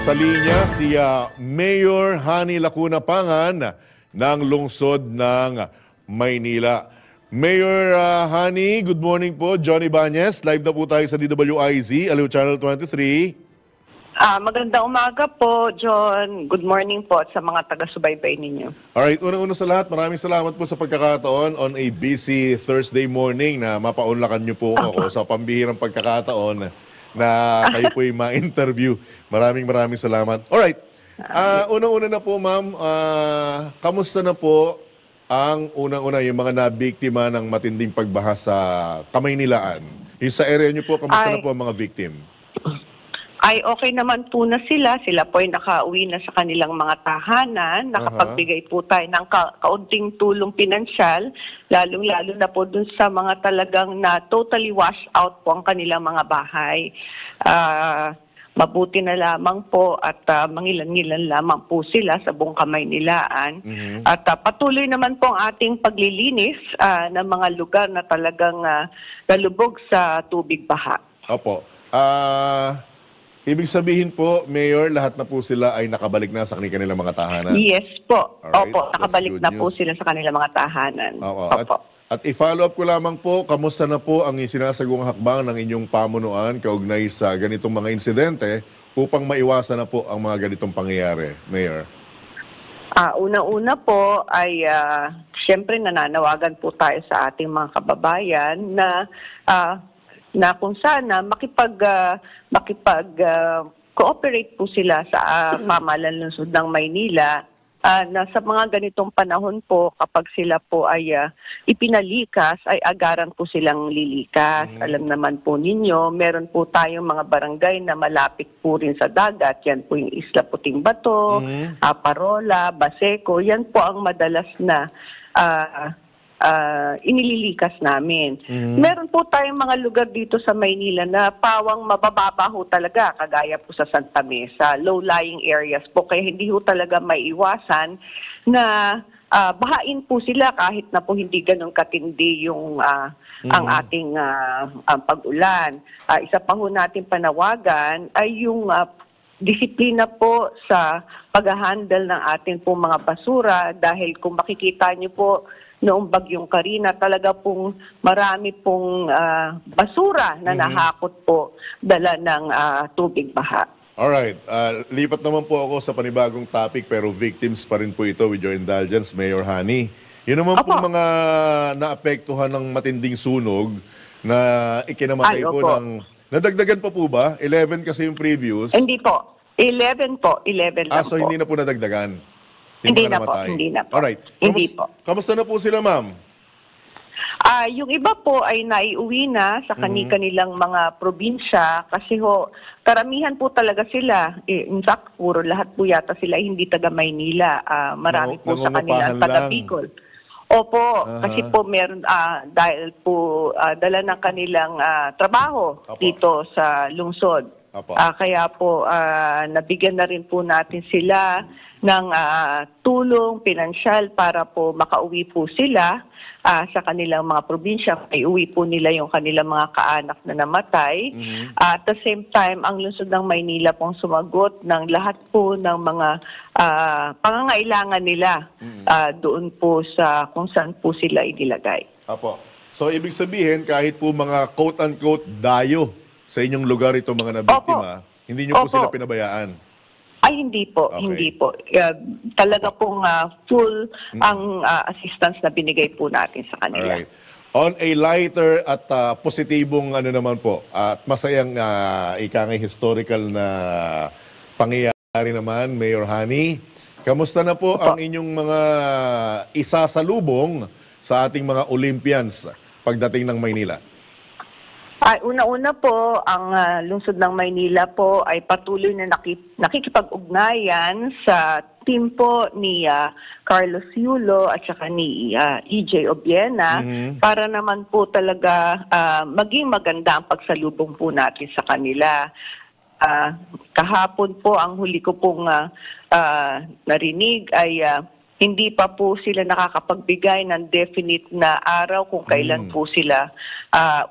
Sa linya si Mayor Hani Lacuna Pangan ng lungsod ng Maynila. Mayor Hani, good morning po. Johnny Bañez, live na po tayo sa DWIZ, Aliw Channel 23. Magandang umaga po, John. Good morning po sa mga taga-subaybay ninyo. Alright, unang-una sa lahat, maraming salamat po sa pagkakataon on a busy Thursday morning na mapaunlakan niyo po ako sa pambihirang pagkakataon na kayo po yung ma-interview. Maraming salamat. Alright, unang-una na po ma'am, kamusta na po ang unang-una yung mga nabiktima ng matinding pagbaha sa Kamaynilaan? Yung sa area niyo po, kamusta na po ang mga victim? Ay, okay naman po na sila. Sila po ay nakauwi na sa kanilang mga tahanan. Nakapagbigay po tayo ng kaunting tulong pinansyal, lalong-lalo na po dun sa mga talagang na totally wash out po ang kanilang mga bahay. Mabuti na lamang po at mangilan-ngilan lamang po sila sa buong Kamaynilaan. At patuloy naman po ang ating paglilinis ng mga lugar na talagang nalubog sa tubig baha. Opo. Ibig sabihin po, Mayor, lahat na po sila ay nakabalik na sa kanilang mga tahanan? Yes po. Alright, Opo, nakabalik na po sila sa kanilang mga tahanan. Opo. At i-follow up ko lamang po, kamusta na po ang sinasagawang hakbang ng inyong pamunuan kaugnay sa ganitong mga insidente upang maiwasan na po ang mga ganitong pangyayari, Mayor? Una-una po ay siyempre nananawagan po tayo sa ating mga kababayan na kung sana makipag-cooperate po sila sa pamahalaan ng lungsod ng Maynila na sa mga ganitong panahon po kapag sila po ay ipinalikas ay agaran po silang lilikas. Alam naman po ninyo, meron po tayong mga barangay na malapit po rin sa dagat. Yan po yung Isla Puting Bato, Parola, Baseco. Yan po ang madalas na inililikas namin. Meron po tayong mga lugar dito sa Maynila na pawang mabababa ho talaga, kagaya po sa Santa Mesa, low-lying areas po, kaya hindi ho talaga maiiwasan na bahain po sila kahit na po hindi ganun katindi yung ang ating pag-ulan. Isa pa ho natin panawagan ay yung disiplina po sa pag-handle ng ating po mga basura, dahil kung makikita niyo po noong bagyong Karina, talaga pong marami pong basura na nahakot po dala ng tubig baha. Alright, lipat naman po ako sa panibagong topic pero victims pa rin po ito with your indulgence, Mayor Hani. Yun naman po mga naapektuhan ng matinding sunog na ikinamatay po ng... Nadagdagan pa po ba? 11 kasi yung previous. Hindi po. 11 po. 11 lang so po. hindi na po nadagdagan? Hindi na po. Alright. Hindi po. Kamusta na po sila, ma'am? Yung iba po ay naiuwi na sa kanilang mga probinsya kasi ho, karamihan po talaga sila. In fact, puro lahat po yata sila hindi taga Maynila. Marami po sa kanila taga Bicol. Opo, kasi po meron dahil po dala ng kanilang trabaho dito sa lungsod. Kaya po nabigyan na rin po natin sila ng tulong pinansyal para po makauwi po sila sa kanilang mga probinsya. May uwi po nila yung kanilang mga kaanak na namatay. At the same time, ang lungsod ng Maynila pong sumagot ng lahat po ng mga pangangailangan nila doon po sa kung saan po sila inilagay. Apo. So, ibig sabihin, kahit po mga quote-unquote dayo sa inyong lugar itong mga nabiktima, hindi nyo po sila pinabayaan? Ay, hindi po. Hindi po. Talaga pong full ang assistance na binigay po natin sa kanila. Alright. On a lighter at positibong naman po, at masayang historical na pangyayari naman, Mayor Hani, kamusta na po ang inyong mga isasalubong sa ating mga Olympians pagdating ng Maynila? Una-una po, ang lungsod ng Maynila po ay patuloy na nakikipag-ugnayan sa team po ni Carlos Yulo at saka ni EJ Obiena para naman po talaga maging maganda ang pagsalubong po natin sa kanila. Kahapon po, ang huli ko pong narinig ay hindi pa po sila nakakapagbigay ng definite na araw kung kailan po sila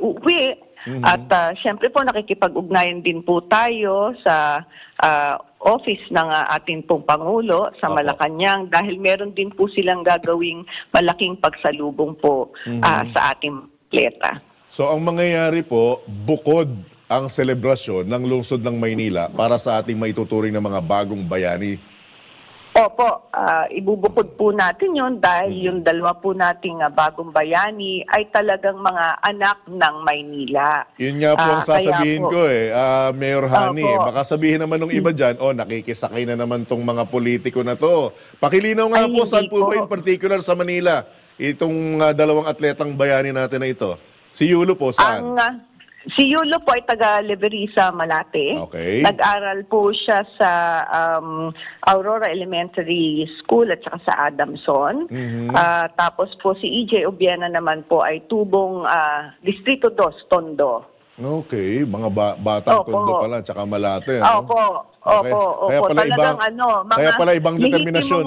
uuwi. At syempre po nakikipag-ugnayan din po tayo sa office ng ating pong Pangulo sa Opo. Malacanang dahil meron din po silang gagawing malaking pagsalubong po sa ating atleta. So ang mangyayari po, bukod ang selebrasyon ng lungsod ng Maynila para sa ating maituturing na mga bagong bayani. Opo, ibubukod po natin yon dahil yung dalawa po nating bagong bayani ay talagang mga anak ng Maynila. Yun nga po ang sasabihin Kaya po, ko Mayor Hani. Opo. Baka sabihin naman ng iba dyan, nakikisakay na naman tong mga politiko na to. Pakilinaw nga Ay, po, saan hindi po ba po. in particular sa Manila itong dalawang atletang bayani natin na ito? Si Yulo po, saan? Si Yulo po ay taga Leverisa, Malate. Okay. Nag-aral po siya sa Aurora Elementary School at saka sa Adamson. Tapos po si EJ Obiena naman po ay tubong Distrito 2, Tondo. Okay, mga batang Opo. Tondo pala, tsaka Malate. Ano? Opo, Okay. opo. Kaya pala Talagang kaya pala ibang lehitimong determinasyon.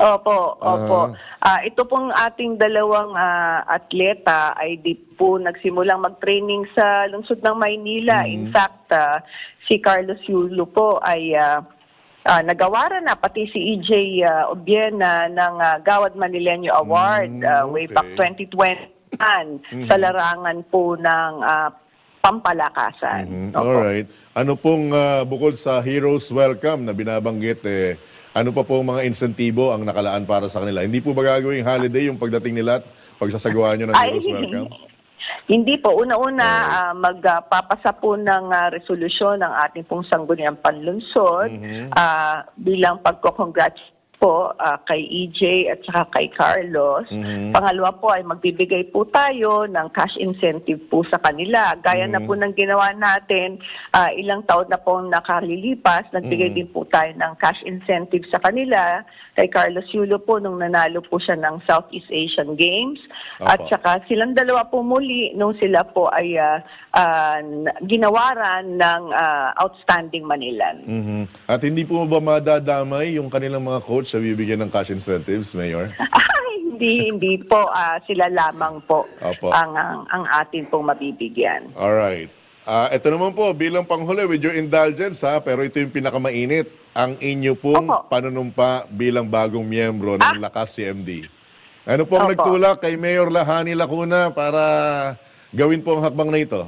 Opo. Ito pong ating dalawang atleta ay di po nagsimulang mag-training sa lungsod ng Maynila. In fact, si Carlos Yulo po ay nagawaran na pati si EJ Obiena ng Gawad Manileño Award way back 2020 sa larangan po ng pampalakasan. Opo. Alright. Ano pong bukod sa Heroes Welcome na binabanggit, ano pa po mga insentibo ang nakalaan para sa kanila? Hindi po ba gagawing holiday yung pagdating nila at pagsasagawa nyo ng Heroes Welcome? Hindi po. Una-una, magpapasa po ng resolusyon ng ating pong sangguniang panlunsod bilang pagko-congratulate po kay EJ at saka kay Carlos. Pangalawa po ay magbibigay po tayo ng cash incentive po sa kanila. Gaya na po ng ginawa natin, ilang taon na pong nakalilipas, nagbigay din po tayo ng cash incentive sa kanila. Kay Carlos Yulo po nung nanalo po siya ng Southeast Asian Games. At Opo. saka silang dalawa po muli nung sila po ay ginawaran ng Outstanding Manilan. At hindi po ba madadamay yung kanilang mga coach sa bibigyan ng cash incentives, Mayor? Ay, hindi po. Sila lamang po Opo. ang atin pong mabibigyan. Alright. Ito naman po, bilang panghuli, with your indulgence pero ito yung pinakamainit, ang inyo pong Opo. panunumpa bilang bagong miyembro ng Lakas CMD. Ano pong Opo. nagtulak kay Mayor Hani Lacuna para gawin po ang hakbang na ito?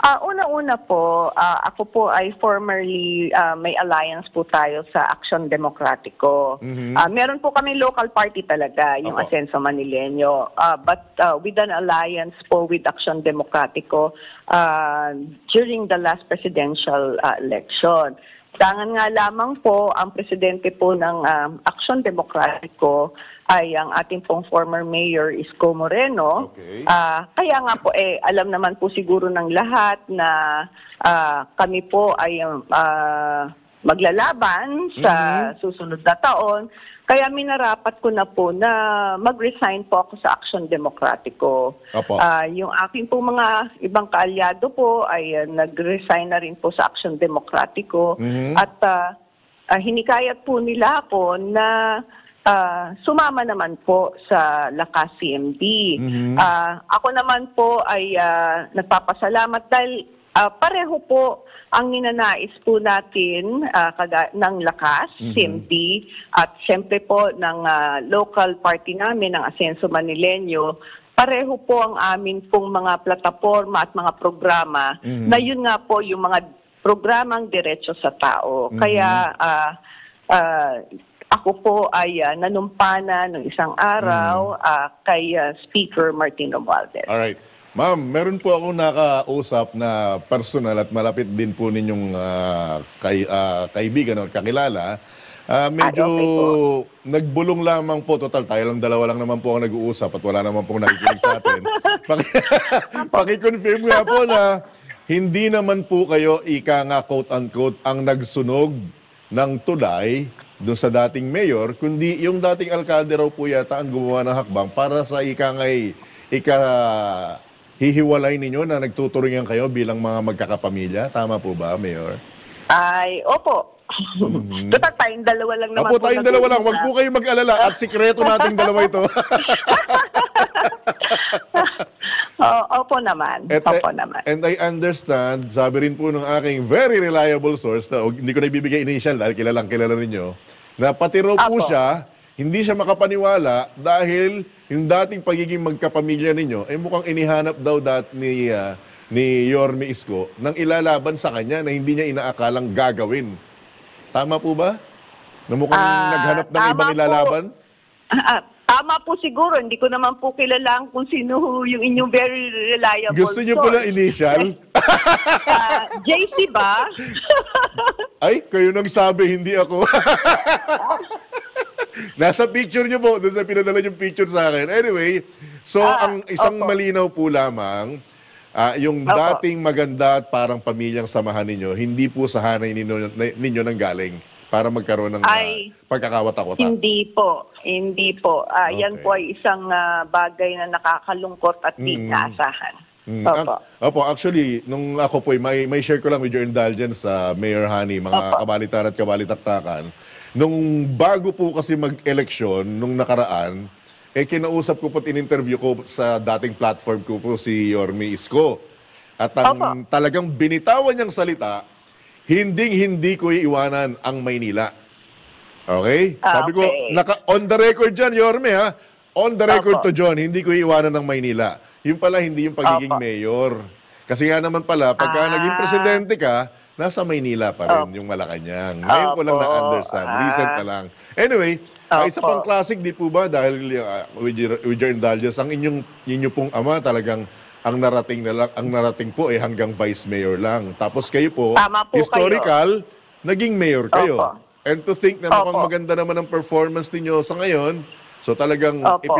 Una-una po, ako po ay formerly may alliance po tayo sa Action Demokratiko. Meron po kami local party talaga, yung Opo. Asenso Manileño. But with an alliance po with Action Demokratiko during the last presidential election. Tangan nga lamang po, ang presidente po ng Action Demokratiko ay ang ating pong former mayor Isko Moreno. Okay. Kaya nga po, alam naman po siguro ng lahat na kami po ay maglalaban sa susunod na taon. Kaya minarapat ko na po na mag-resign po ako sa Action Demokratiko. Opo. Yung aking po mga ibang kaalyado po ay nag-resign na rin po sa Action Demokratiko. At hinikayat po nila ako na sumama naman po sa Lakas CMD. Ako naman po ay nagpapasalamat dahil pareho po ang ninanais po natin ng Lakas, CMD, at siyempre po ng local party namin, ng Asenso Manileño. Pareho po ang amin pong mga plataforma at mga programa na yun nga po yung mga programang diretso sa tao. Kaya ako po ay nanumpana ng isang araw kay Speaker Martin Romualdez. Alright. Ma'am, meron po akong nakausap na personal at malapit din po ninyong kaibigan o kakilala. Medyo okay po. nagbulong lamang po. Total, tayo lang dalawa lang naman po ang nag-uusap at wala naman pong nakikinig sa atin. Paki-confirm nga po na hindi naman po kayo, ika nga quote-unquote, ang nagsunog ng tulay doon sa dating mayor, kundi yung dating alkalde raw po yata ang gumawa ng hakbang para sa hihiwalay ninyo na nagtuturingan kayo bilang mga magkakapamilya. Tama po ba, Mayor? Ay, opo. Total, tayong dalawa lang naman Apo, tayong dalawa lang. Huwag po kayong mag-alala at sikreto nating dalawa ito. Opo naman. Opo naman. And I understand, sabi rin po ng aking very reliable source, na hindi ko na ibibigay initial dahil kilalang kilala ninyo, na pati raw po Apo. siya, hindi siya makapaniwala dahil yung dating pagiging magkapamilya ninyo, ay mukhang inihanap daw ni Yorme Isko nang ilalaban sa kanya na hindi niya inaakalang gagawin. Tama po ba? Na mukhang naghanap ng tama ibang po. ilalaban? Tama po siguro. Hindi ko naman po kilala kung sino yung inyong very reliable Gusto niyo po na initial? JC ba? Ay, kayo nang sabi, hindi ako. Nasa picture niyo po, doon sa pinadala yung picture sa akin. Anyway, so ang isang opo. malinaw po lamang, yung Opo. dating maganda at parang pamilyang samahan ninyo, hindi po sa hanay ninyo nang galing para magkaroon ng Ay, pagkakawata-wata. Hindi po. Hindi po. Yan Okay. po ay isang bagay na nakakalungkot at di naasahan. Opo. Opo, actually, nung ako po, may share ko lang with your indulgence sa Mayor Hani, mga Opo. kabalitan at kabalitaktakan. Nung bago po kasi mag-eleksyon, nung nakaraan, kinausap ko po at in-interview ko sa dating platform ko po si Yorme Isko. At ang talagang binitawan niyang salita, hindi ko iiwanan ang Maynila. Okay? Sabi ko, Okay. on the record dyan, Yorme, ha? On the record Opo. to John, hindi ko iiwanan ng Maynila. Yung pala, hindi yung pagiging Opo. mayor. Kasi nga naman pala, pagka naging presidente ka, nasa Maynila pa rin yung Malacanang. Ngayon ko lang Opo. na-understand. Recent na lang. Anyway, isa Opo. pang classic, di po ba? Dahil with your indulgence, ang inyo pong ama talagang ang narating po hanggang vice mayor lang. Tapos kayo po, Tama po historical, naging mayor kayo. Opo. And to think na mukhang Opo. maganda naman ang performance ninyo sa ngayon, so talagang Opo.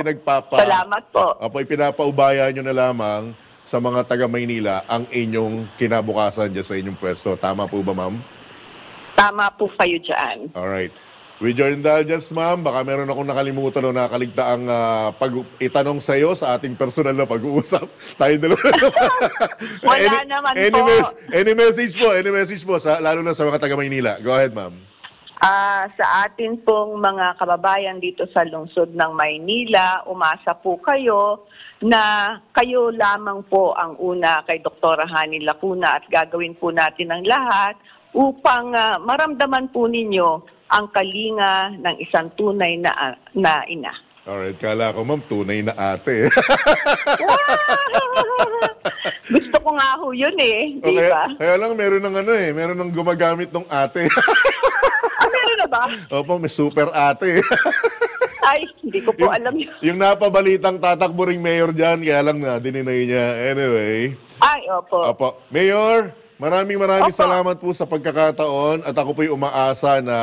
Salamat po. ipinapaubaya nyo na lamang sa mga taga Maynila ang inyong kinabukasan dyan sa inyong pwesto. Tama po ba, ma'am? Tama po kayo dyan. Alright. With your indulgence, ma'am, baka meron akong nakalimutan o nakaligtaang itanong sa iyo sa ating personal na pag-uusap. Tayo dalawa na naman. Wala naman po. Any message po, lalo na sa mga taga Maynila. Go ahead, ma'am. Sa atin pong mga kababayan dito sa lungsod ng Maynila, umasa po kayo na kayo lamang po ang una kay Dr. Hani Lacuna at gagawin po natin ang lahat upang maramdaman po ninyo ang kalinga ng isang tunay na ina. Alright, kala ko, ma'am, tunay na ate. Gusto ko nga ho yun di ba? Kaya lang meron ng gumagamit ng ate. Meron na ba? Opo, may super ate. Ay, hindi ko po alam yun. Yung napabalitang tatakbo ring mayor dyan, kaya lang na dininay niya. Anyway. Ay, opo. Opo. Mayor, maraming Opo. salamat po sa pagkakataon at ako po'y umaasa na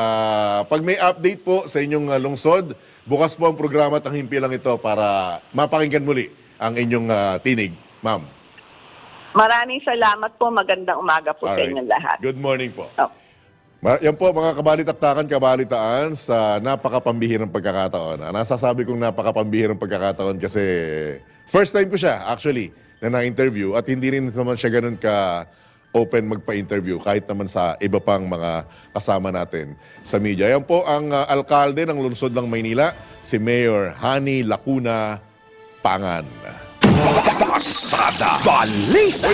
pag may update po sa inyong lungsod, bukas po ang programa at ang himpilang ito para mapakinggan muli ang inyong tinig. Ma'am. Maraming salamat po. Magandang umaga po sa Alright. inyong lahat. Good morning po. Oh. Yan po mga kabalitaan sa napakapambihirang pagkakataon. Nasasabi kong napakapambihirang pagkakataon kasi first time ko siya actually na na-interview at hindi rin naman siya ganun ka open magpa-interview kahit naman sa iba pang mga kasama natin sa media. Yan po ang alkalde ng lungsod ng Maynila, si Mayor Hani Lacuna Pangan. Pasada Balita.